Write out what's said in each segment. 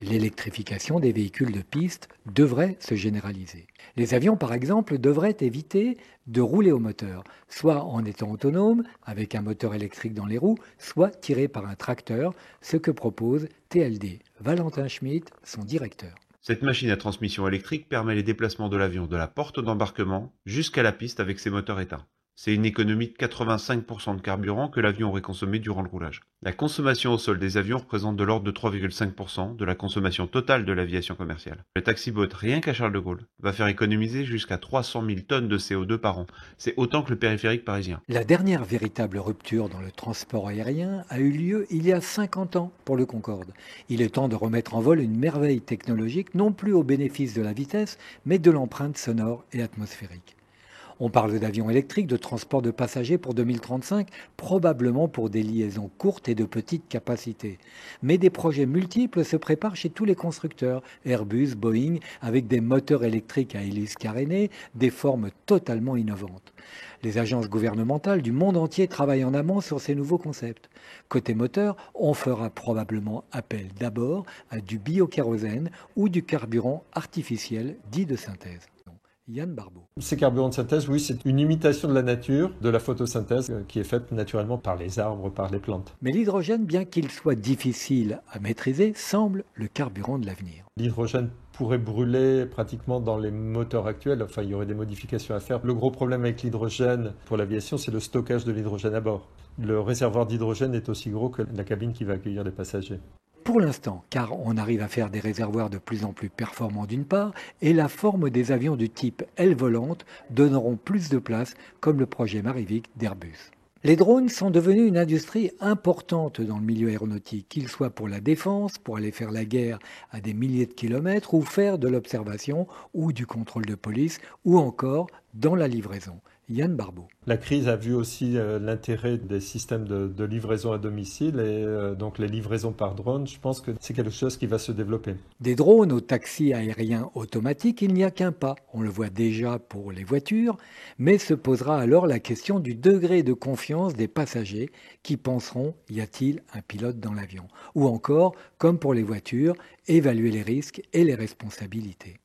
L'électrification des véhicules de piste devrait se généraliser. Les avions, par exemple, devraient éviter de rouler au moteur, soit en étant autonomes, avec un moteur électrique dans les roues, soit tirés par un tracteur, ce que propose TLD. Valentin Schmitt, son directeur. Cette machine à transmission électrique permet les déplacements de l'avion de la porte d'embarquement jusqu'à la piste avec ses moteurs éteints. C'est une économie de 85% de carburant que l'avion aurait consommé durant le roulage. La consommation au sol des avions représente de l'ordre de 3,5% de la consommation totale de l'aviation commerciale. Le taxi-boat, rien qu'à Charles de Gaulle, va faire économiser jusqu'à 300 000 tonnes de CO2 par an. C'est autant que le périphérique parisien. La dernière véritable rupture dans le transport aérien a eu lieu il y a 50 ans pour le Concorde. Il est temps de remettre en vol une merveille technologique, non plus au bénéfice de la vitesse, mais de l'empreinte sonore et atmosphérique. On parle d'avions électriques, de transport de passagers pour 2035, probablement pour des liaisons courtes et de petite capacité. Mais des projets multiples se préparent chez tous les constructeurs, Airbus, Boeing, avec des moteurs électriques à hélice carénée, des formes totalement innovantes. Les agences gouvernementales du monde entier travaillent en amont sur ces nouveaux concepts. Côté moteur, on fera probablement appel d'abord à du biokérosène ou du carburant artificiel dit de synthèse. Yann Barbeau. Ces carburants de synthèse, oui, c'est une imitation de la nature, de la photosynthèse qui est faite naturellement par les arbres, par les plantes. Mais l'hydrogène, bien qu'il soit difficile à maîtriser, semble le carburant de l'avenir. L'hydrogène pourrait brûler pratiquement dans les moteurs actuels, enfin il y aurait des modifications à faire. Le gros problème avec l'hydrogène pour l'aviation, c'est le stockage de l'hydrogène à bord. Le réservoir d'hydrogène est aussi gros que la cabine qui va accueillir les passagers. Pour l'instant, car on arrive à faire des réservoirs de plus en plus performants d'une part, et la forme des avions du type aile volante donneront plus de place, comme le projet Marivic d'Airbus. Les drones sont devenus une industrie importante dans le milieu aéronautique, qu'ils soient pour la défense, pour aller faire la guerre à des milliers de kilomètres, ou faire de l'observation ou du contrôle de police, ou encore dans la livraison. Yann Barbeau. La crise a vu aussi l'intérêt des systèmes de livraison à domicile et donc les livraisons par drone. Je pense que c'est quelque chose qui va se développer. Des drones aux taxis aériens automatiques, il n'y a qu'un pas. On le voit déjà pour les voitures, mais se posera alors la question du degré de confiance des passagers qui penseront y a-t-il un pilote dans l'avion? Ou encore, comme pour les voitures, évaluer les risques et les responsabilités.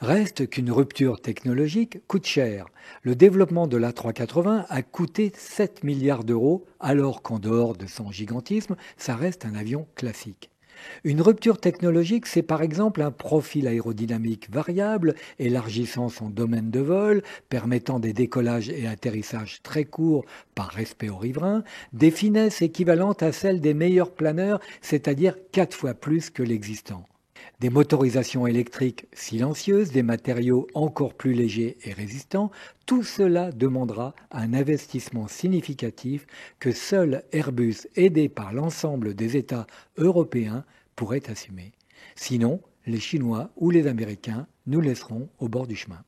Reste qu'une rupture technologique coûte cher. Le développement de l'A380 a coûté 7 milliards d'euros, alors qu'en dehors de son gigantisme, ça reste un avion classique. Une rupture technologique, c'est par exemple un profil aérodynamique variable, élargissant son domaine de vol, permettant des décollages et atterrissages très courts par respect aux riverains, des finesses équivalentes à celles des meilleurs planeurs, c'est-à-dire 4 fois plus que l'existant. Des motorisations électriques silencieuses, des matériaux encore plus légers et résistants, tout cela demandera un investissement significatif que seul Airbus, aidé par l'ensemble des États européens, pourrait assumer. Sinon, les Chinois ou les Américains nous laisseront au bord du chemin.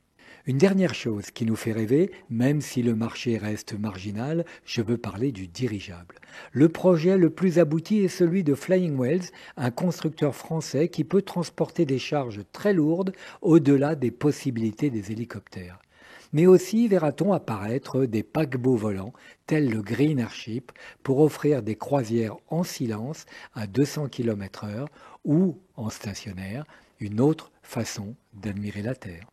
Une dernière chose qui nous fait rêver, même si le marché reste marginal, je veux parler du dirigeable. Le projet le plus abouti est celui de Flying Wells, un constructeur français qui peut transporter des charges très lourdes au-delà des possibilités des hélicoptères. Mais aussi verra-t-on apparaître des paquebots volants, tels le Green Airship, pour offrir des croisières en silence à 200 km/h ou en stationnaire, une autre façon d'admirer la Terre.